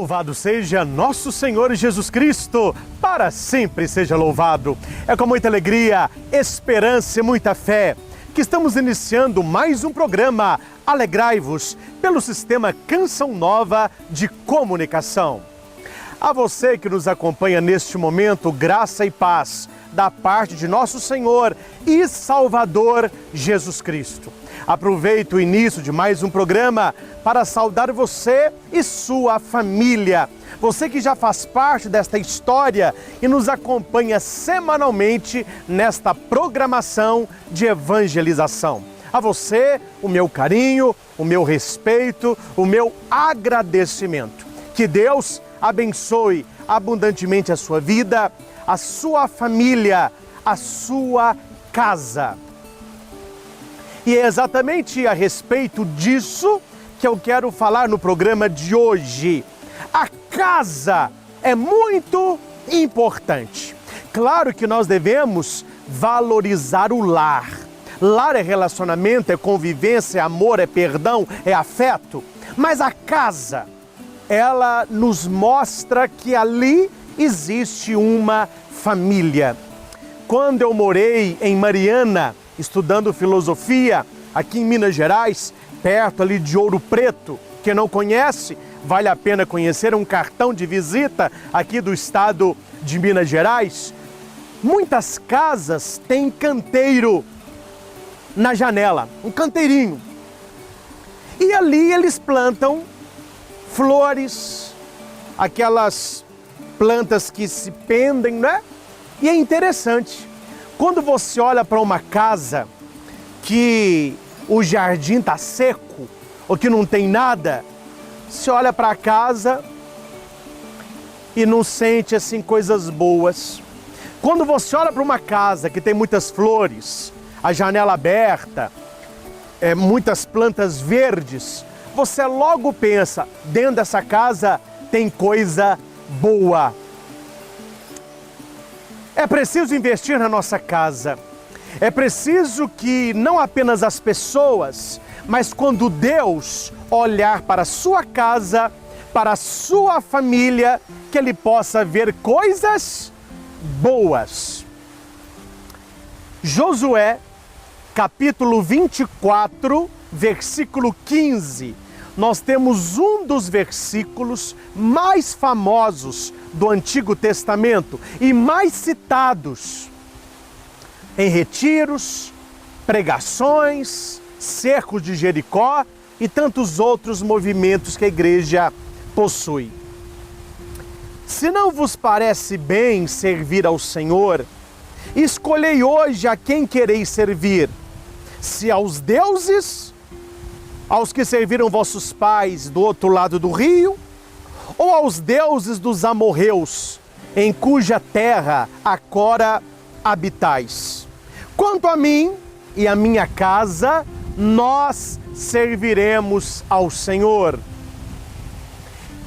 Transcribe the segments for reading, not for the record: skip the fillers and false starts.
Louvado seja nosso Senhor Jesus Cristo, para sempre seja louvado. É com muita alegria, esperança e muita fé que estamos iniciando mais um programa Alegrai-vos pelo sistema Canção Nova de Comunicação. A você que nos acompanha neste momento, graça e paz da parte de nosso Senhor e Salvador Jesus Cristo. Aproveito o início de mais um programa para saudar você e sua família. Você que já faz parte desta história e nos acompanha semanalmente nesta programação de evangelização. A você, o meu carinho, o meu respeito, o meu agradecimento. Que Deus abençoe abundantemente a sua vida, a sua família, a sua casa. E é exatamente a respeito disso que eu quero falar no programa de hoje. A casa é muito importante. Claro que nós devemos valorizar o lar. Lar é relacionamento, é convivência, é amor, é perdão, é afeto. Mas a casa, ela nos mostra que ali existe uma família. Quando eu morei em Mariana, estudando filosofia, aqui em Minas Gerais, perto ali de Ouro Preto, quem não conhece, vale a pena conhecer, um cartão de visita aqui do estado de Minas Gerais. Muitas casas têm canteiro na janela, um canteirinho. E ali eles plantam flores, aquelas plantas que se pendem, né? E é interessante, quando você olha para uma casa que o jardim está seco ou que não tem nada, você olha para a casa e não sente assim coisas boas. Quando você olha para uma casa que tem muitas flores, a janela aberta, muitas plantas verdes, você logo pensa, dentro dessa casa tem coisa boa. É preciso investir na nossa casa. É preciso que não apenas as pessoas, mas quando Deus olhar para a sua casa, para a sua família, que Ele possa ver coisas boas. Josué, capítulo 24, versículo 15. Nós temos um dos versículos mais famosos do Antigo Testamento e mais citados em retiros, pregações, cercos de Jericó e tantos outros movimentos que a igreja possui. Se não vos parece bem servir ao Senhor, escolhei hoje a quem quereis servir, se aos deuses, aos que serviram vossos pais do outro lado do rio, ou aos deuses dos amorreus, em cuja terra agora habitais. Quanto a mim e a minha casa, nós serviremos ao Senhor.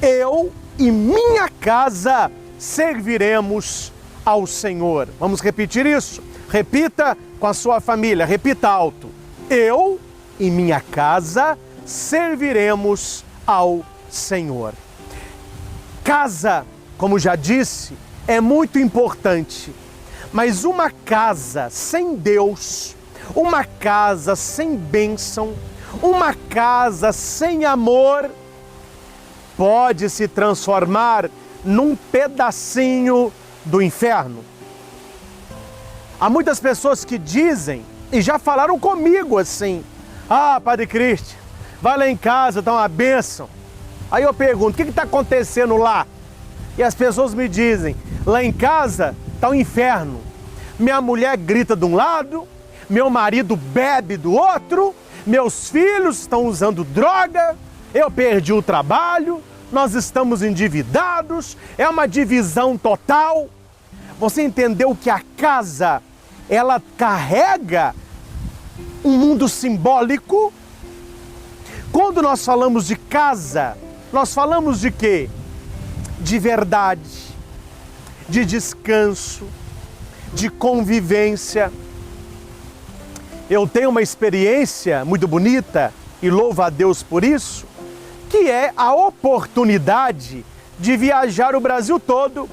Eu e minha casa serviremos ao Senhor. Vamos repetir isso? Repita com a sua família, repita alto. Eu e minha casa serviremos ao Senhor. Casa, como já disse, é muito importante, mas uma casa sem Deus, uma casa sem bênção, uma casa sem amor, pode se transformar num pedacinho do inferno. Há muitas pessoas que dizem, e já falaram comigo assim, Padre Cristian, vai lá em casa, dá uma bênção. Aí eu pergunto, o que está acontecendo lá? E as pessoas me dizem, lá em casa está um inferno. Minha mulher grita de um lado, meu marido bebe do outro, meus filhos estão usando droga, eu perdi o trabalho, nós estamos endividados, é uma divisão total. Você entendeu que a casa, ela carrega um mundo simbólico? Quando nós falamos de casa, nós falamos de quê? De verdade, de descanso, de convivência. Eu tenho uma experiência muito bonita, e louvo a Deus por isso, que é a oportunidade de viajar o Brasil todo,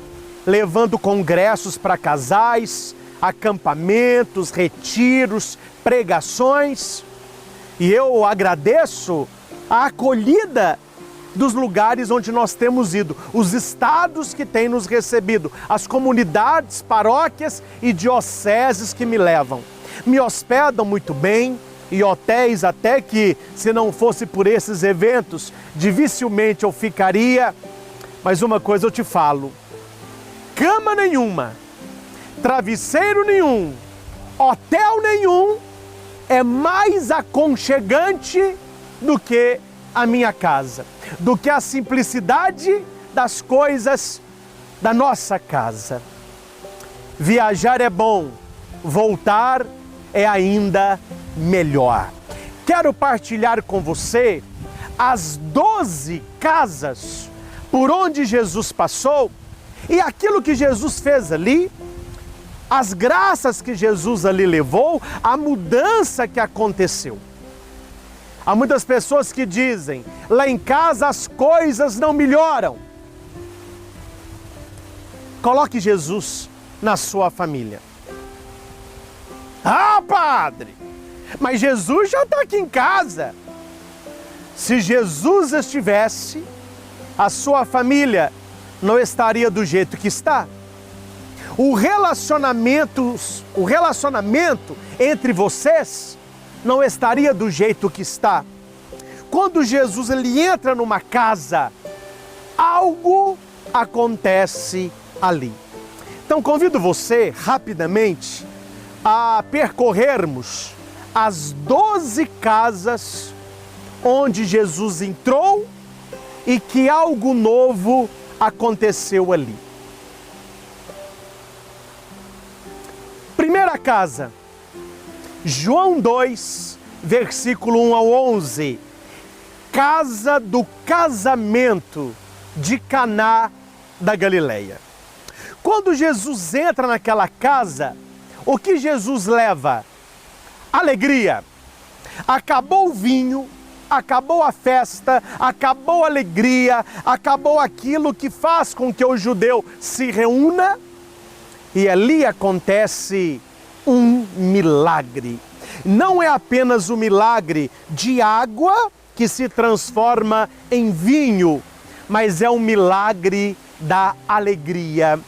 levando congressos para casais, acampamentos, retiros, pregações. E eu agradeço a acolhida dos lugares onde nós temos ido, os estados que têm nos recebido, as comunidades, paróquias e dioceses que me levam. Me hospedam muito bem, e hotéis até que, se não fosse por esses eventos, dificilmente eu ficaria. Mas uma coisa eu te falo: cama nenhuma, travesseiro nenhum, hotel nenhum é mais aconchegante do que a minha casa, do que a simplicidade das coisas da nossa casa. Viajar é bom, voltar é ainda melhor. Quero partilhar com você as 12 casas por onde Jesus passou e aquilo que Jesus fez ali, as graças que Jesus ali levou, a mudança que aconteceu. Há muitas pessoas que dizem: lá em casa as coisas não melhoram. Coloque Jesus na sua família. Ah, padre, mas Jesus já está aqui em casa. Se Jesus estivesse, a sua família não estaria do jeito que está. O relacionamento entre vocês não estaria do jeito que está. Quando Jesus ele entra numa casa, algo acontece ali. Então convido você rapidamente a percorrermos as 12 casas onde Jesus entrou e que algo novo aconteceu ali. Primeira casa, João 2, versículo 1 ao 11, casa do casamento de Caná da Galileia. Quando Jesus entra naquela casa, o que Jesus leva? Alegria. Acabou o vinho, acabou a festa, acabou a alegria, acabou aquilo que faz com que o judeu se reúna, e ali acontece um milagre. Não é apenas o milagre de água que se transforma em vinho, mas é um milagre da alegria.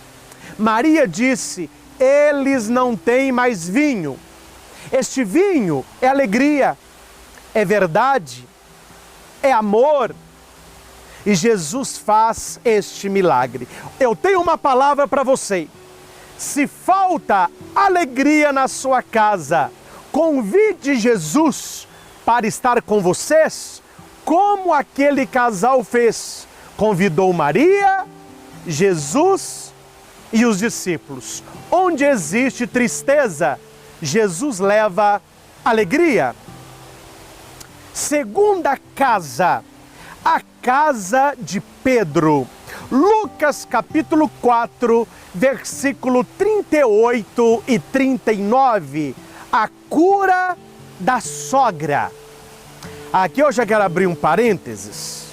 Maria disse: eles não têm mais vinho. Este vinho é alegria, é verdade, é amor. E Jesus faz este milagre. Eu tenho uma palavra para você. Se falta alegria na sua casa, convide Jesus para estar com vocês, como aquele casal fez. Convidou Maria, Jesus e os discípulos. Onde existe tristeza, Jesus leva alegria. Segunda casa, a casa de Pedro. Lucas capítulo 4, versículo 38 e 39, a cura da sogra. Aqui eu já quero abrir um parênteses,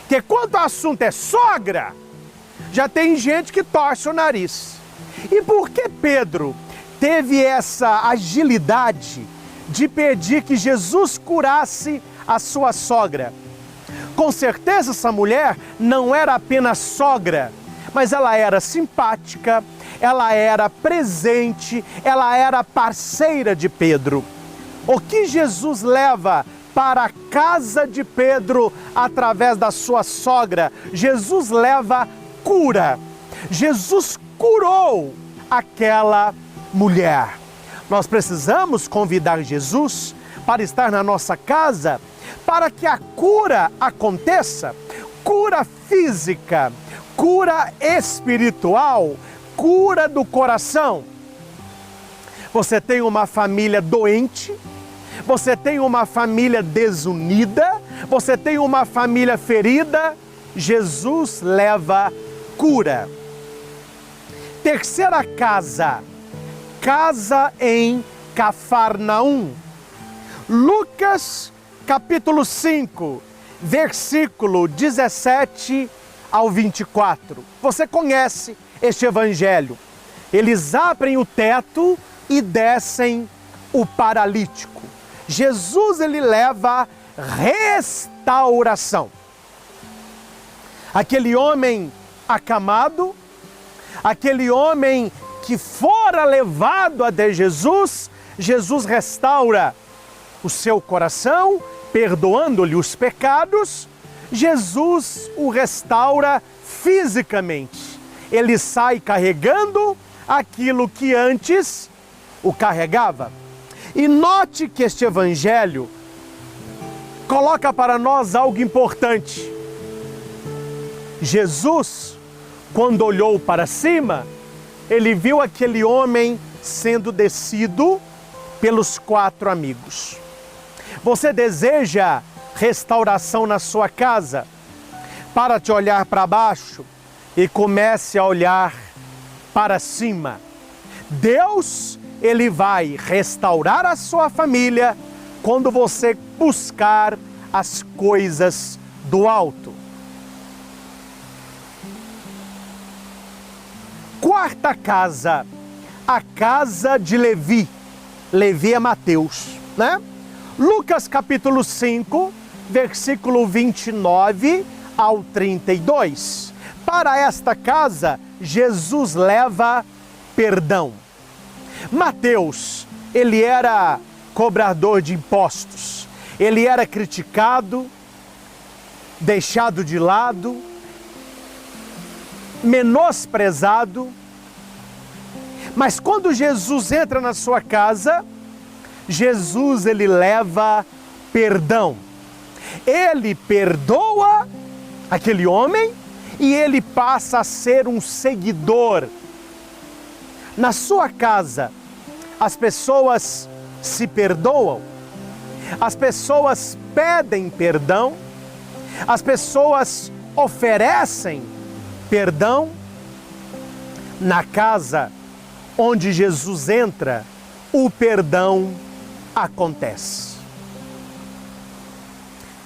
que quando o assunto é sogra, já tem gente que torce o nariz. E por que Pedro teve essa agilidade de pedir que Jesus curasse a sua sogra? Com certeza essa mulher não era apenas sogra, mas ela era simpática, ela era presente, ela era parceira de Pedro. O que Jesus leva para a casa de Pedro através da sua sogra? Jesus leva cura. Jesus curou aquela mulher. Nós precisamos convidar Jesus para estar na nossa casa, para que a cura aconteça, cura física, cura espiritual, cura do coração. Você tem uma família doente, você tem uma família desunida, você tem uma família ferida, Jesus leva cura. Terceira casa, casa em Cafarnaum. Lucas capítulo 5, versículo 17 ao 24. Você conhece este evangelho. Eles abrem o teto e descem o paralítico. Jesus, ele leva restauração. Aquele homem acamado, aquele homem que fora levado até Jesus, Jesus restaura o seu coração, perdoando-lhe os pecados. Jesus o restaura fisicamente. Ele sai carregando aquilo que antes o carregava. E note que este evangelho coloca para nós algo importante. Jesus, quando olhou para cima, ele viu aquele homem sendo descido pelos 4 amigos. Você deseja restauração na sua casa? Para de olhar para baixo e comece a olhar para cima. Deus, ele vai restaurar a sua família quando você buscar as coisas do alto. Quarta casa, a casa de Levi. Levi é Mateus, né? Lucas capítulo 5, versículo 29 ao 32. Para esta casa, Jesus leva perdão. Mateus, ele era cobrador de impostos. Ele era criticado, deixado de lado, menosprezado. Mas quando Jesus entra na sua casa, Jesus, ele leva perdão. Ele perdoa aquele homem e ele passa a ser um seguidor. Na sua casa, as pessoas se perdoam, as pessoas pedem perdão, as pessoas oferecem perdão. Na casa onde Jesus entra, o perdão acontece.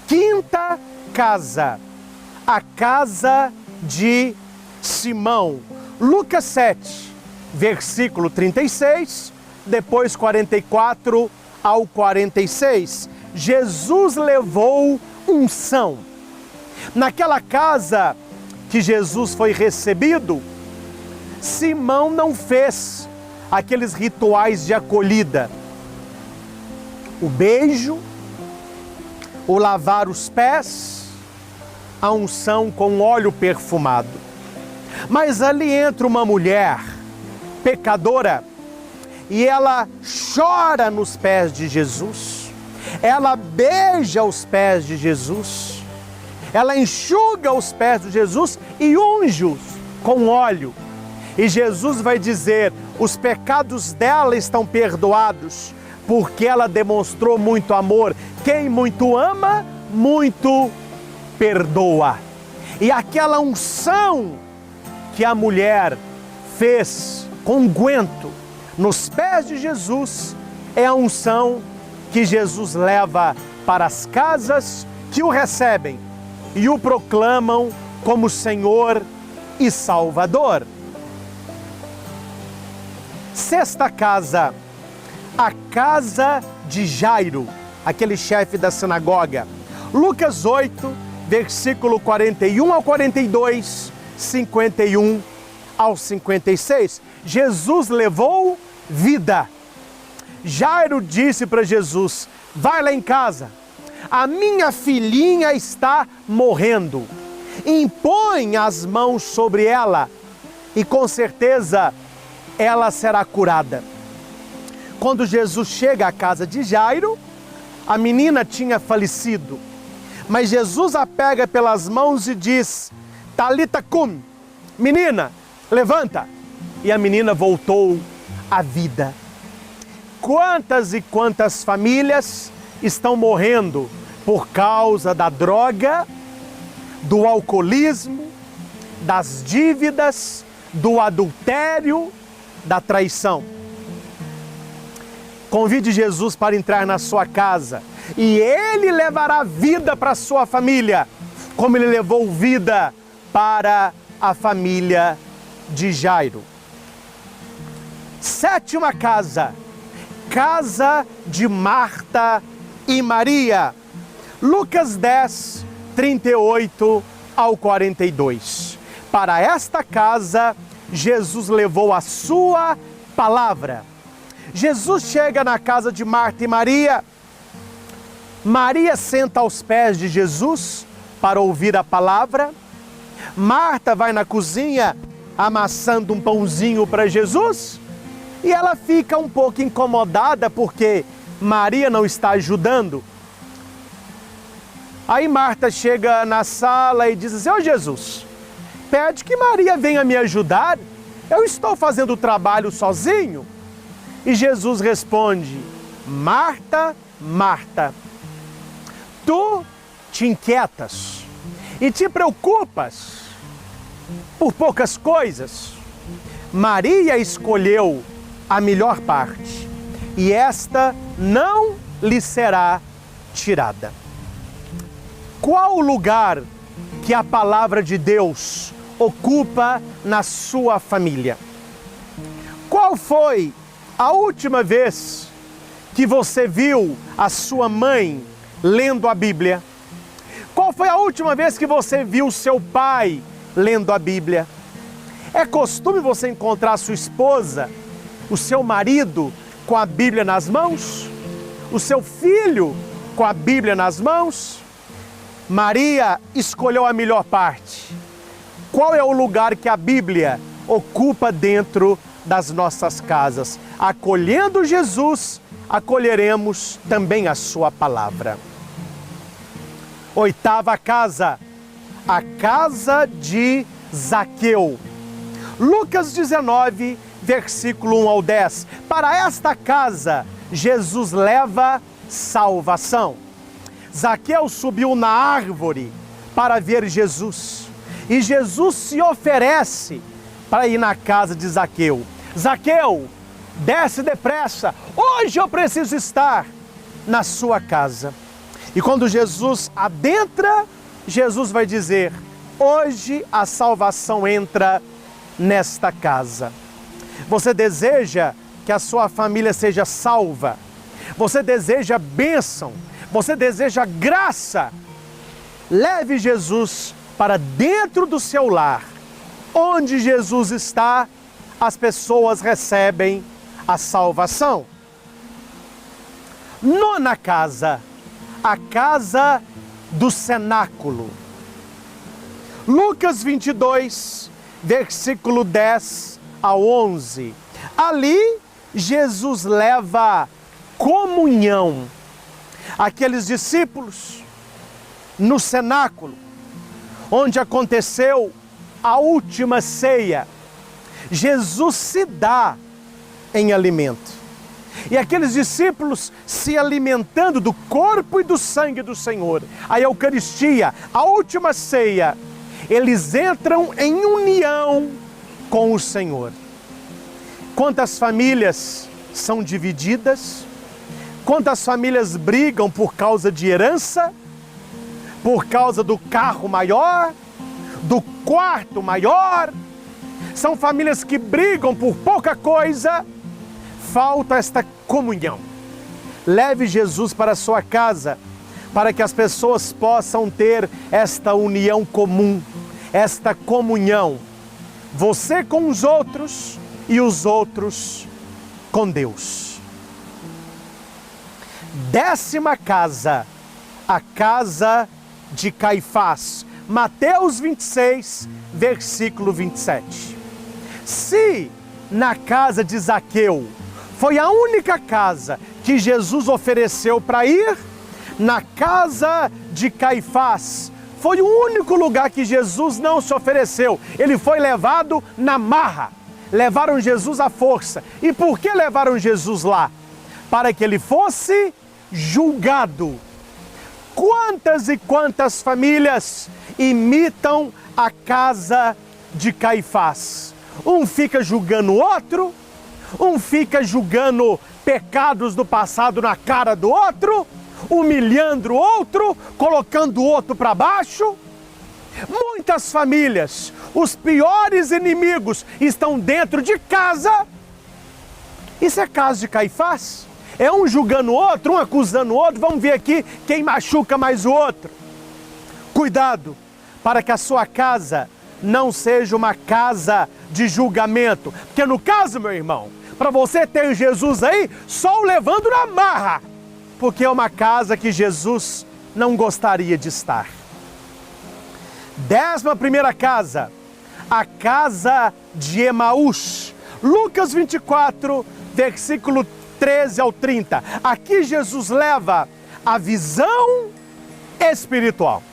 Quinta casa, a casa de Simão. Lucas 7, versículo 36, depois 44 ao 46. Jesus levou unção. Naquela casa que Jesus foi recebido, Simão não fez aqueles rituais de acolhida. O beijo, o lavar os pés, a unção com óleo perfumado. Mas ali entra uma mulher pecadora e ela chora nos pés de Jesus. Ela beija os pés de Jesus. Ela enxuga os pés de Jesus e unge-os com óleo. E Jesus vai dizer: os pecados dela estão perdoados, porque ela demonstrou muito amor. Quem muito ama, muito perdoa. E aquela unção que a mulher fez com unguento nos pés de Jesus é a unção que Jesus leva para as casas que o recebem e o proclamam como Senhor e Salvador. Sexta casa, a casa de Jairo, aquele chefe da sinagoga. Lucas 8, versículo 41 ao 42, 51 ao 56. Jesus levou vida. Jairo disse para Jesus: vai lá em casa, a minha filhinha está morrendo. Impõe as mãos sobre ela e com certeza ela será curada. Quando Jesus chega à casa de Jairo, a menina tinha falecido. Mas Jesus a pega pelas mãos e diz: Talita cum, menina, levanta. E a menina voltou à vida. Quantas e quantas famílias estão morrendo por causa da droga, do alcoolismo, das dívidas, do adultério, da traição. Convide Jesus para entrar na sua casa e Ele levará vida para a sua família, como Ele levou vida para a família de Jairo. Sétima casa, casa de Marta e Maria. Lucas 10, 38 ao 42. Para esta casa, Jesus levou a sua palavra. Jesus chega na casa de Marta e Maria. Maria senta aos pés de Jesus para ouvir a palavra. Marta vai na cozinha amassando um pãozinho para Jesus e ela fica um pouco incomodada porque Maria não está ajudando. Aí Marta chega na sala e diz assim: ô Jesus, pede que Maria venha me ajudar, eu estou fazendo o trabalho sozinho. E Jesus responde: Marta, Marta, tu te inquietas e te preocupas por poucas coisas. Maria escolheu a melhor parte e esta não lhe será tirada. Qual o lugar que a palavra de Deus ocupa na sua família? Qual foi a última vez que você viu a sua mãe lendo a Bíblia? Qual foi a última vez que você viu seu pai lendo a Bíblia? É costume você encontrar a sua esposa, o seu marido com a Bíblia nas mãos? O seu filho com a Bíblia nas mãos? Maria escolheu a melhor parte. Qual é o lugar que a Bíblia ocupa dentro das nossas casas? Acolhendo Jesus, acolheremos também a sua palavra. Oitava casa, a casa de Zaqueu. Lucas 19, versículo 1 ao 10. Para esta casa, Jesus leva salvação. Zaqueu subiu na árvore para ver Jesus. E Jesus se oferece para ir na casa de Zaqueu. Zaqueu, desce depressa, hoje eu preciso estar na sua casa. E quando Jesus adentra, Jesus vai dizer: hoje a salvação entra nesta casa. Você deseja que a sua família seja salva? Você deseja bênção? Você deseja graça? Leve Jesus para dentro do seu lar. Onde Jesus está, as pessoas recebem a salvação. Nona casa, a casa do cenáculo. Lucas 22, versículo 10 ao 11. Ali, Jesus leva comunhão àqueles discípulos no cenáculo, onde aconteceu a última ceia. Jesus se dá em alimento. E aqueles discípulos se alimentando do corpo e do sangue do Senhor, a Eucaristia, a última ceia, eles entram em união com o Senhor. Quantas famílias são divididas? Quantas famílias brigam por causa de herança? Por causa do carro maior? Do quarto maior? São famílias que brigam por pouca coisa. Falta esta comunhão. Leve Jesus para a sua casa, para que as pessoas possam ter esta união comum, esta comunhão. Você com os outros e os outros com Deus. Décima casa, a casa de Caifás. Mateus 26, versículo 27. Se na casa de Zaqueu foi a única casa que Jesus ofereceu para ir, na casa de Caifás foi o único lugar que Jesus não se ofereceu. Ele foi levado na marra. Levaram Jesus à força. E por que levaram Jesus lá? Para que ele fosse julgado. Quantas e quantas famílias imitam a casa de Caifás? Um fica julgando o outro, um fica julgando pecados do passado na cara do outro, humilhando o outro, colocando o outro para baixo. Muitas famílias, os piores inimigos estão dentro de casa. Isso é caso de Caifás? É um julgando o outro, um acusando o outro. Vamos ver aqui quem machuca mais o outro. Cuidado para que a sua casa não seja uma casa de julgamento. Porque no caso, meu irmão, para você ter Jesus aí, só o levando na marra. Porque é uma casa que Jesus não gostaria de estar. 11ª casa, a casa de Emaús. Lucas 24, versículo 13 ao 30. Aqui Jesus leva a visão espiritual.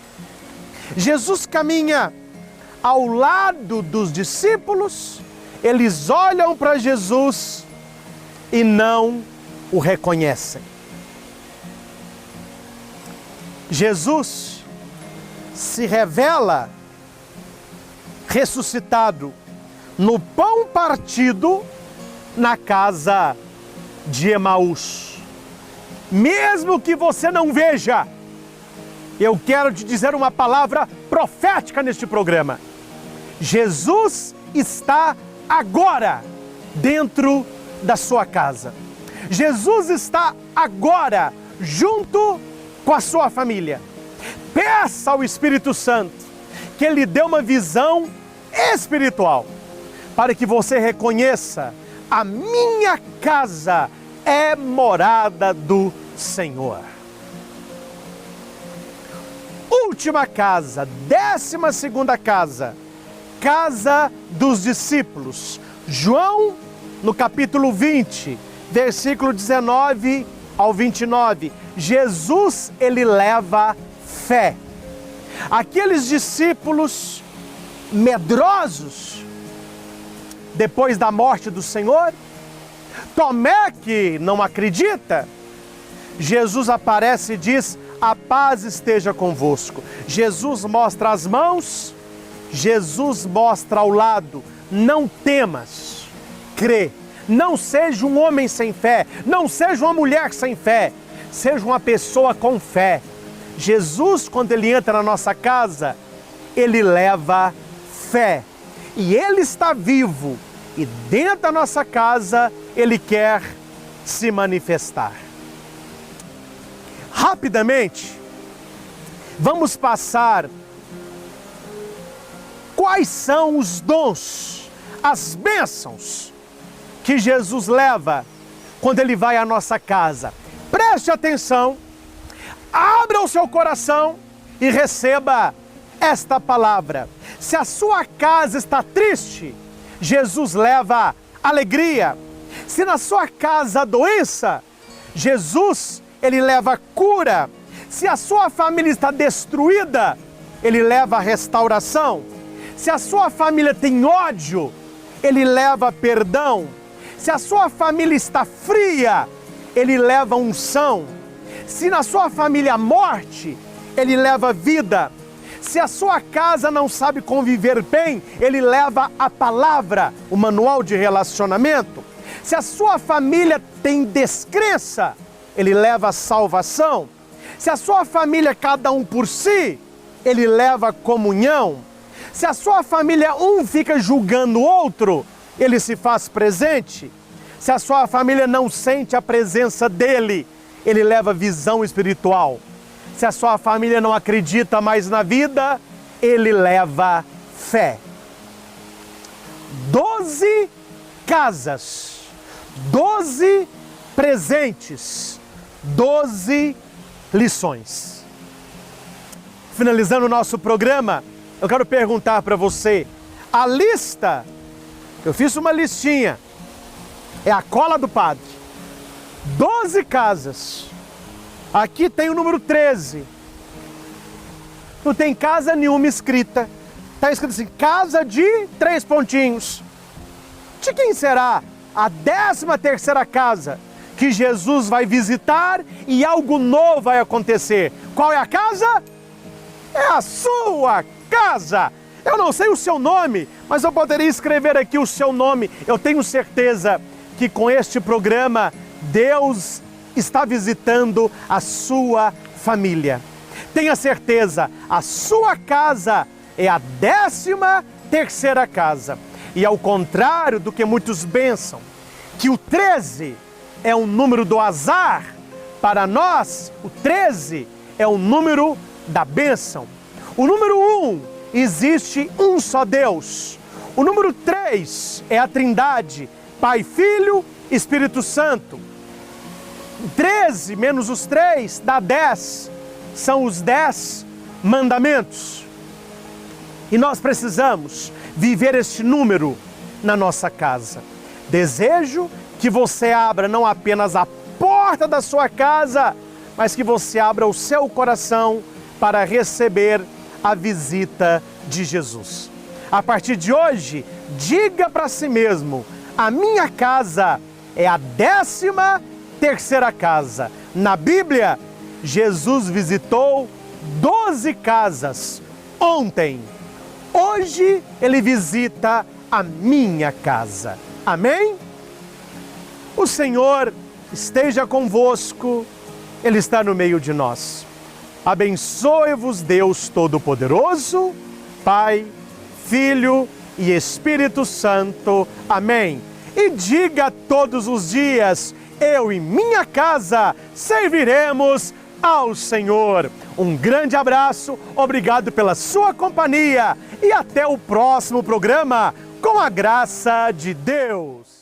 Jesus caminha ao lado dos discípulos, eles olham para Jesus e não o reconhecem. Jesus se revela ressuscitado no pão partido na casa de Emaús. Mesmo que você não veja, eu quero te dizer uma palavra profética neste programa. Jesus está agora dentro da sua casa. Jesus está agora junto com a sua família. Peça ao Espírito Santo que Ele dê uma visão espiritual para que você reconheça: a minha casa é morada do Senhor. Última casa, 12ª casa, casa dos discípulos. João, no capítulo 20, versículo 19 ao 29, Jesus, ele leva fé. Aqueles discípulos medrosos, depois da morte do Senhor, Tomé, que não acredita, Jesus aparece e diz: a paz esteja convosco. Jesus mostra as mãos, Jesus mostra ao lado: não temas, crê. Não seja um homem sem fé, não seja uma mulher sem fé, seja uma pessoa com fé. Jesus, quando ele entra na nossa casa, ele leva fé. E ele está vivo, e dentro da nossa casa, ele quer se manifestar. Rapidamente, vamos passar quais são os dons, as bênçãos que Jesus leva quando ele vai à nossa casa. Preste atenção, abra o seu coração e receba esta palavra. Se a sua casa está triste, Jesus leva alegria. Se na sua casa há doença, Jesus, ele leva cura. Se a sua família está destruída, ele leva restauração. Se a sua família tem ódio, ele leva perdão. Se a sua família está fria, ele leva unção. Se na sua família há morte, ele leva vida. Se a sua casa não sabe conviver bem, ele leva a palavra, o manual de relacionamento. Se a sua família tem descrença, ele leva a salvação. Se a sua família, cada um por si, ele leva a comunhão. Se a sua família, um fica julgando o outro, ele se faz presente. Se a sua família não sente a presença dele, ele leva visão espiritual. Se a sua família não acredita mais na vida, ele leva fé. 12 casas, 12 presentes, 12 lições. Finalizando o nosso programa, eu quero perguntar para você, a lista, eu fiz uma listinha, é a cola do padre. 12 casas. Aqui tem o número 13. Não tem casa nenhuma escrita. Está escrito assim, casa de 3 pontinhos. De quem será a 13ª casa que Jesus vai visitar e algo novo vai acontecer? Qual é a casa? É a sua casa. Eu não sei o seu nome, mas eu poderia escrever aqui o seu nome. Eu tenho certeza que com este programa, Deus está visitando a sua família. Tenha certeza, a sua casa é a 13ª casa. E ao contrário do que muitos pensam, que o 13 é o número do azar, para nós, o 13 é o número da bênção. O número 1, existe um só Deus. O número 3 é a Trindade, Pai, Filho, Espírito Santo. 13 menos os 3 dá 10, são os 10 mandamentos. E nós precisamos viver este número na nossa casa. Desejo que você abra não apenas a porta da sua casa, mas que você abra o seu coração para receber a visita de Jesus. A partir de hoje, diga para si mesmo: a minha casa é a 13ª casa. Na Bíblia, Jesus visitou 12 casas ontem. Hoje Ele visita a minha casa. Amém? O Senhor esteja convosco, Ele está no meio de nós. Abençoe-vos Deus Todo-Poderoso, Pai, Filho e Espírito Santo. Amém. E diga todos os dias: eu e minha casa serviremos ao Senhor. Um grande abraço, obrigado pela sua companhia e até o próximo programa, com a graça de Deus.